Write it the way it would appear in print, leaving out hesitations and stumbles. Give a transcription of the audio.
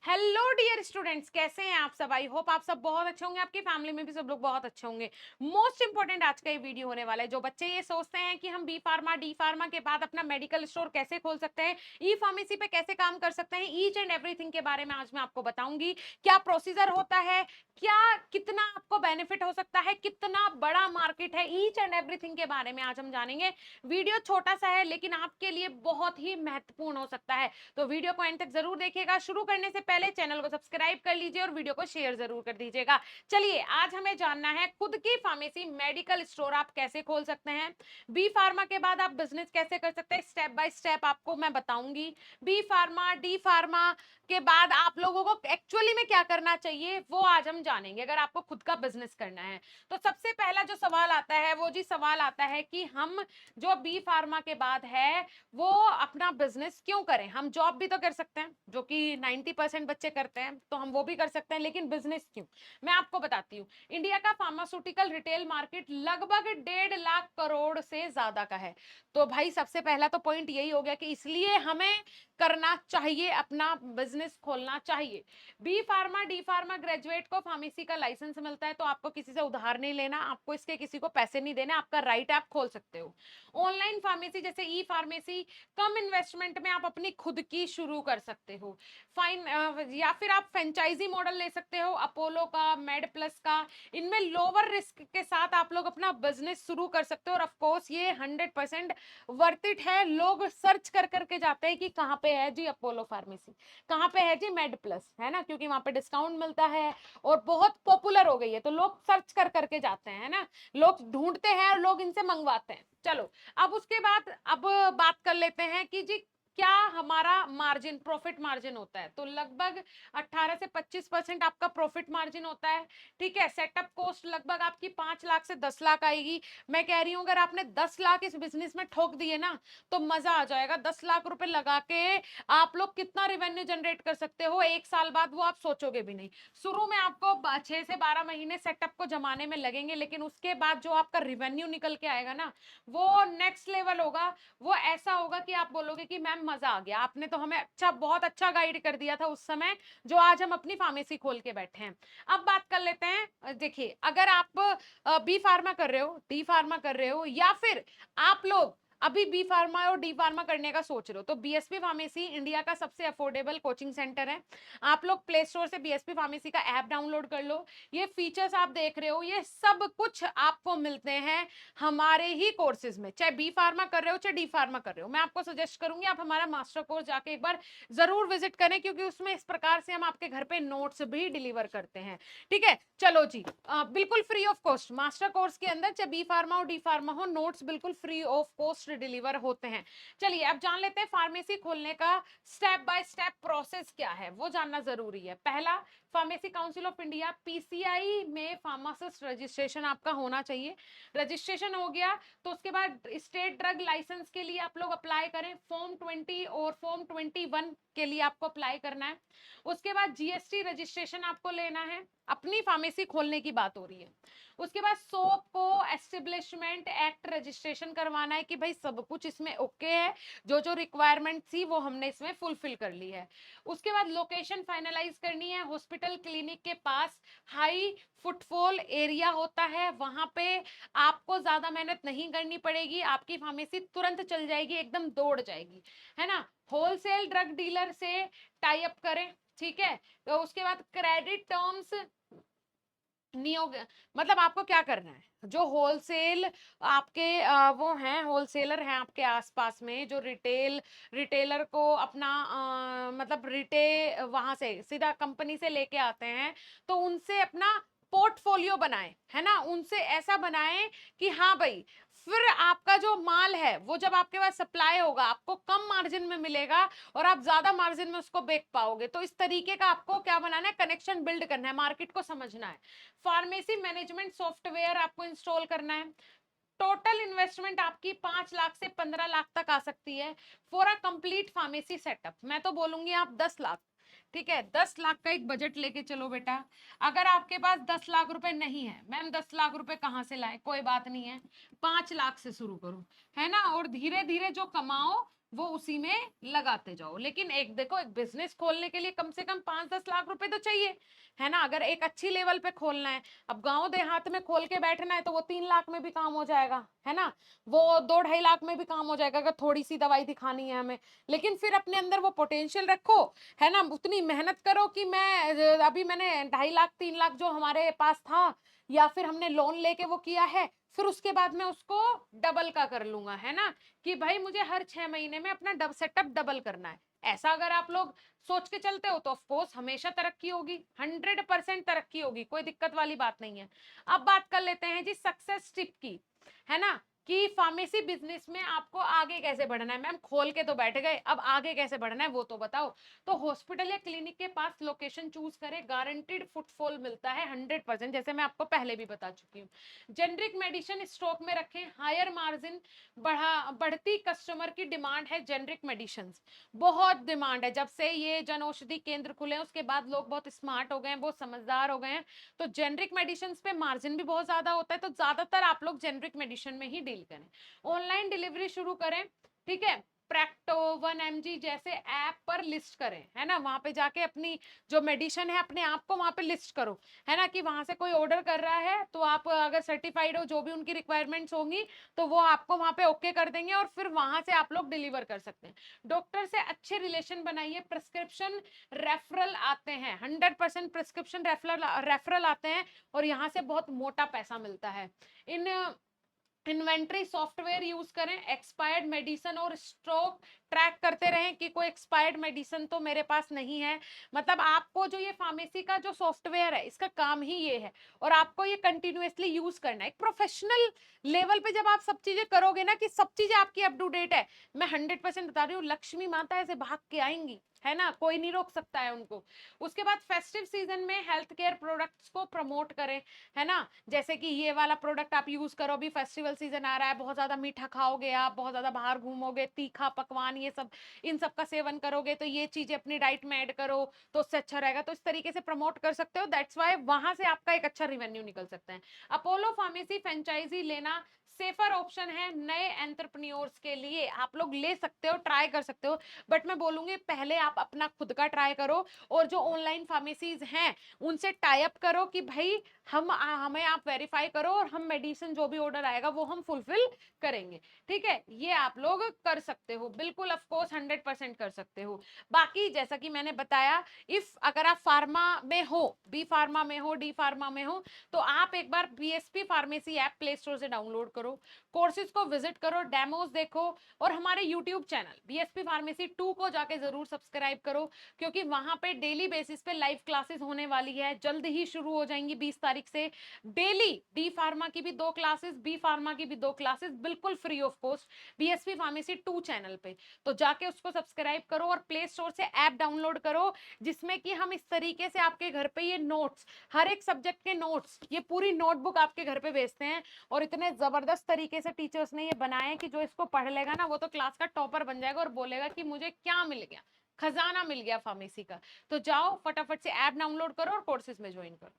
Hello dear students, कैसे हैं आप सब। आई होप आप सब बहुत अच्छे होंगे, आपकी फैमिली में भी सब लोग बहुत अच्छे होंगे। मोस्ट इंपॉर्टेंट आज का ये वीडियो होने वाला है। जो बच्चे ये सोचते हैं कि हम बी फार्मा डी फार्मा के बाद अपना मेडिकल स्टोर कैसे खोल सकते हैं, ई फार्मेसी पे कैसे काम कर सकते हैं, ईच एंड एवरीथिंग के बारे में आज मैं आपको बताऊंगी। क्या प्रोसीजर होता है, क्या कितना आपको बेनिफिट हो सकता है, कितना बड़ा मार्केट है, ईच एंड एवरीथिंग के बारे में आज हम जानेंगे। वीडियो छोटा सा है लेकिन आपके लिए बहुत ही महत्वपूर्ण हो सकता है, तो वीडियो को एंड तक जरूर देखिएगा। शुरू करने से पहले चैनल को सब्सक्राइब कर लीजिए और वीडियो को शेयर जरूर कर दीजिएगा। चलिए, आज हमें जानना है खुद की फार्मेसी मेडिकल स्टोर आप कैसे खोल सकते हैं, बी फार्मा के बाद आप बिजनेस कैसे कर सकते हैं। स्टेप बाय स्टेप आपको मैं बताऊंगी। बी फार्मा डी फार्मा के बाद आप लोगों को एक्चुअली में क्या करना चाहिए वो आज हम जानेंगे, अगर आपको खुद का बिजनेस करना है। तो सबसे पहला जो सवाल आता है वो जी सवाल आता है कि हम जो बी फार्मा के बाद है वो अपना बिजनेस क्यों करें। हम जॉब भी तो कर सकते हैं, जो कि 90% बच्चे करते हैं, तो हम वो भी कर सकते हैं, लेकिन बिजनेस क्यों। मैं आपको बताती हूँ। इंडिया का फार्मास्यूटिकल रिटेल मार्केट लगभग 1.5 लाख करोड़ से ज्यादा का है। तो भाई सबसे पहला तो पॉइंट यही हो गया कि इसलिए हमें करना चाहिए, अपना बिजनेस खोलना चाहिए। B pharma D pharma graduate को फार्मेसी का लाइसेंस मिलता है, तो आपको किसी से उधार नहीं लेना, आपको इसके किसी को पैसे नहीं देने, आपका राइट आप खोल सकते हो। ऑनलाइन फार्मेसी जैसे ई फार्मेसी, कम इन्वेस्टमेंट में आप अपनी खुद की शुरू कर सकते हो। फाइन या फिर आप फ्रेंचाइजी मॉडल ले सकते हो, अपोलो का, मेड प्लस का। इनमें लोअर रिस्क के साथ आप लोग अपना बिजनेस शुरू कर सकते हो, और ऑफ कोर्स ये 100% वर्थ इट है। लोग सर्च कर करके जाते हैं कि कहाँ पे है जी अपोलो फार्मेसी, कहाँ पे है जी मेड प्लस, है ना, क्योंकि वहां पे डिस्काउंट मिलता है और बहुत पॉपुलर हो गई है, तो लोग सर्च कर करके जाते हैं, है ना, लोग ढूंढते हैं और लोग इनसे मंगवाते हैं। चलो, अब उसके बाद अब बात कर लेते हैं कि जी क्या हमारा मार्जिन, प्रॉफिट मार्जिन होता है। तो लगभग 18 से 25% आपका प्रॉफिट मार्जिन होता है। ठीक है, सेटअप कॉस्ट लगभग आपकी 5 लाख से 10 लाख आएगी। मैं कह रही हूं अगर आपने 10 लाख इस बिजनेस में ठोक दिए ना तो मजा आ जाएगा। 10 लाख रुपए लगा के आप लोग कितना रेवेन्यू जनरेट कर सकते हो एक साल बाद, वो आप सोचोगे भी नहीं। शुरू में आपको 6 से 12 महीने सेटअप को जमाने में लगेंगे, लेकिन उसके बाद जो आपका रेवेन्यू निकल के आएगा ना वो नेक्स्ट लेवल होगा। वो ऐसा होगा कि आप बोलोगे कि मैम मजा आ गया, आपने तो हमें अच्छा, बहुत अच्छा गाइड कर दिया था उस समय, जो आज हम अपनी फार्मेसी खोल के बैठे हैं। अब बात कर लेते हैं। देखिए, अगर आप बी फार्मा कर रहे हो, डी फार्मा कर रहे हो, या फिर आप लोग अभी बी फार्मा और डी फार्मा करने का सोच रहे हो, तो बीएसपी फार्मेसी इंडिया का सबसे अफोर्डेबल कोचिंग सेंटर है। आप लोग प्ले स्टोर से बीएसपी फार्मेसी का ऐप डाउनलोड कर लो। ये फीचर्स आप देख रहे हो, ये सब कुछ आपको मिलते हैं हमारे ही कोर्सेज में, चाहे बी फार्मा कर रहे हो चाहे डी फार्मा कर रहे हो। मैं आपको सजेस्ट करूंगी आप हमारा मास्टर कोर्स जाके एक बार जरूर विजिट करें, क्योंकि उसमें इस प्रकार से हम आपके घर पे नोट्स भी डिलीवर करते हैं। ठीक है, चलो जी, बिल्कुल free of cost master course के अंदर, चाहे बी फार्मा हो डी फार्मा हो, नोट्स बिल्कुल फ्री ऑफ कॉस्ट डिलीवर होते हैं। चलिए, अब जान लेते हैं फार्मेसी खोलने का स्टेप बाय स्टेप प्रोसेस क्या है, वो जानना जरूरी है। पहला, pharmacy council of India PCI में फार्मासिस्ट रजिस्ट्रेशन आपका होना चाहिए। रजिस्ट्रेशन हो गया तो उसके बाद स्टेट ड्रग लाइसेंस के लिए आप लोग अप्लाई करें। फॉर्म 20 और फॉर्म 21 के लिए आपको अप्लाई करना है। उसके बाद जीएसटी रजिस्ट्रेशन आपको लेना है, अपनी फार्मेसी खोलने की बात हो रही है। उसके बाद सोप को एस्टेब्लिशमेंट एक्ट रजिस्ट्रेशन करवाना है कि भाई सब कुछ इसमें ओके है, जो जो रिक्वायरमेंट थी वो हमने इसमें फुलफिल कर ली है। उसके बाद लोकेशन फाइनलाइज करनी है, हॉस्पिटल क्लिनिक के पास हाई फुटफॉल एरिया होता है, वहां पे आपको ज्यादा मेहनत नहीं करनी पड़ेगी, आपकी फार्मेसी तुरंत चल जाएगी, एकदम दौड़ जाएगी, है ना। होलसेल ड्रग डीलर से टाई अप करें। ठीक है, तो उसके बाद क्रेडिट टर्म्स नियोग, मतलब आपको क्या करना है, जो होलसेल आपके वो हैं, होलसेलर हैं आपके आसपास में, जो रिटेलर को अपना मतलब वहां से सीधा कंपनी से लेके आते हैं, तो उनसे अपना पोर्टफोलियो बनाएं, है ना, उनसे ऐसा बनाएं कि हाँ भाई, फिर आपका जो माल है वो जब आपके पास सप्लाई होगा आपको कम मार्जिन में मिलेगा और आप ज्यादा मार्जिन में उसको बेच पाओगे। तो इस तरीके का आपको क्या बनाना है, कनेक्शन बिल्ड करना है, मार्केट को समझना है। फार्मेसी मैनेजमेंट सॉफ्टवेयर आपको इंस्टॉल करना है। टोटल इन्वेस्टमेंट आपकी 5 लाख से 15 लाख तक आ सकती है for a complete pharmacy setup. मैं तो बोलूंगी आप 10 लाख, ठीक है, 10 लाख का एक बजट लेके चलो बेटा। अगर आपके पास 10 लाख रुपए नहीं है, मैम 10 लाख रुपए कहाँ से लाए, कोई बात नहीं है, 5 लाख से शुरू करो, है ना, और धीरे धीरे जो कमाओ वो उसी में लगाते जाओ। लेकिन एक देखो, एक बिजनेस खोलने के लिए कम से कम 5-10 लाख रुपए तो चाहिए, है ना, अगर एक अच्छी लेवल पे खोलना है। अब गांव देहात में खोल के बैठना है तो वो 3 लाख में भी काम हो जाएगा, है ना, वो 2-2.5 लाख में भी काम हो जाएगा अगर थोड़ी सी दवाई दिखानी है हमें। लेकिन फिर अपने अंदर वो पोटेंशियल रखो, है ना, उतनी मेहनत करो कि मैं अभी मैंने 2.5 लाख 3 लाख जो हमारे पास था या फिर हमने लोन लेके वो किया है, फिर उसके बाद मैं उसको डबल का कर लूंगा, है ना, कि भाई मुझे हर 6 महीने में अपना सेटअप डबल करना है। ऐसा अगर आप लोग सोच के चलते हो तो ऑफ कोर्स हमेशा तरक्की होगी, 100% तरक्की होगी, कोई दिक्कत वाली बात नहीं है। अब बात कर लेते हैं जी सक्सेस टिप की, है ना, कि फार्मेसी बिजनेस में आपको आगे कैसे बढ़ना है। मैम खोल के तो बैठ गए, अब आगे कैसे बढ़ना है वो तो बताओ। तो हॉस्पिटल या क्लिनिक के पास लोकेशन चूज करें, गारंटीड फुटफॉल मिलता है 100%, जैसे मैं आपको पहले भी बता चुकी हूँ। जेनरिक मेडिसिन स्टॉक में रखें, हायर मार्जिन, बढ़ती कस्टमर की डिमांड है। जेनरिक मेडिसिन बहुत डिमांड है, जब से ये जन औषधि केंद्र खुले हैं उसके बाद लोग बहुत स्मार्ट हो गए हैं, बहुत समझदार हो गए हैं। तो जेनरिक मेडिसिन पे मार्जिन भी बहुत ज्यादा होता है, तो ज्यादातर आप लोग जेनरिक मेडिसिन में ही डील करें। ऑनलाइन डिलीवरी शुरू करें, ठीक है, प्रैक्टो 1mg जैसे ऐप पर लिस्ट करें, है ना, वहां पे जाके अपनी जो मेडिसिन है अपने आप को वहां पे लिस्ट करो, है ना, कि वहां से कोई ऑर्डर कर रहा है तो आप अगर सर्टिफाइड हो, जो भी उनकी रिक्वायरमेंट्स होंगी तो वो आपको वहां पे ओके कर देंगे और फिर वहां से आप लोग डिलीवर कर सकते हैं। डॉक्टर से अच्छे रिलेशन बनाइए, प्रिस्क्रिप्शन रेफरल आते हैं, 100% प्रिस्क्रिप्शन रेफरल आते हैं और यहाँ से बहुत मोटा पैसा मिलता है। इन इन्वेंट्री सॉफ्टवेयर यूज करें, एक्सपायर्ड मेडिसिन और स्टॉक ट्रैक करते रहें कि कोई एक्सपायर्ड मेडिसिन तो मेरे पास नहीं है। मतलब आपको जो ये फार्मेसी का जो सॉफ्टवेयर है इसका काम ही ये है और आपको ये कंटिन्यूअसली यूज करना है। एक प्रोफेशनल लेवल पे जब आप सब चीजें करोगे ना कि सब चीजें आपकी अप टू डेट है, मैं 100% बता रही हूँ, लक्ष्मी माता ऐसे भाग के आएंगी, है ना, कोई नहीं रोक सकता है उनको। उसके बाद फेस्टिव सीजन में हेल्थ केयर प्रोडक्ट्स को प्रमोट करें, है ना, जैसे कि ये वाला प्रोडक्ट आप यूज करो, अभी फेस्टिवल सीजन आ रहा है, बहुत ज्यादा मीठा खाओगे आप, बहुत ज्यादा बाहर घूमोगे, तीखा पकवान ये सब, इन सब का सेवन करोगे, तो ये चीजें अपनी डाइट में ऐड करो तो उससे अच्छा रहेगा। तो इस तरीके से प्रमोट कर सकते हो, दैट्स वाई वहां से आपका एक अच्छा रिवेन्यू निकल सकता है। अपोलो फार्मेसी फ्रेंचाइजी लेना सेफर ऑप्शन है नए एंटरप्रेन्योर्स के लिए, आप लोग ले सकते हो, ट्राई कर सकते हो, बट मैं बोलूंगी पहले आप अपना खुद का ट्राई करो और जो ऑनलाइन फार्मेसीज हैं उनसे टाई अप करो कि भाई हमें आप वेरीफाई करो और हम मेडिसिन जो भी ऑर्डर आएगा वो हम फुलफिल करेंगे, ठीक है, ये आप लोग कर सकते हो, बिल्कुल ऑफ कोर्स 100% कर सकते हो। बाकी जैसा कि मैंने बताया, इफ अगर आप फार्मा में हो, बी फार्मा में हो, डी फार्मा में हो, तो आप एक बार BSP pharmacy app Play Store से डाउनलोड करो, कोर्सेज को विजिट करो, डेमोज देखो और हमारे यूट्यूब चैनल बीएसपी फार्मेसी 2 को जाके जरूर सब्सक्राइब करो, क्योंकि वहां पे डेली बेसिस पे लाइव क्लासेस होने वाली है, जल्द ही शुरू हो जाएंगी 20 तारीख से। डेली डी फार्मा की भी 2 क्लासेस, बी फार्मा की भी 2 क्लासेस, बिल्कुल free of cost, BSP pharmacy 2 channel पे। तो जाके उसको सब्सक्राइब करो और प्ले स्टोर से ऐप डाउनलोड करो, जिसमें कि हम इस तरीके से आपके घर पे ये नोट्स, हर एक सब्जेक्ट के नोट्स, ये पूरी नोटबुक आपके घर पे भेजते हैं और इतने जबरदस्त तरीके से टीचर्स ने ये बनाए कि जो इसको पढ़ लेगा ना वो तो क्लास का टॉपर बन जाएगा और बोलेगा कि मुझे क्या मिल गया, खजाना मिल गया फार्मेसी का। तो जाओ फटाफट से ऐप डाउनलोड करो और कोर्सेज में ज्वाइन करो।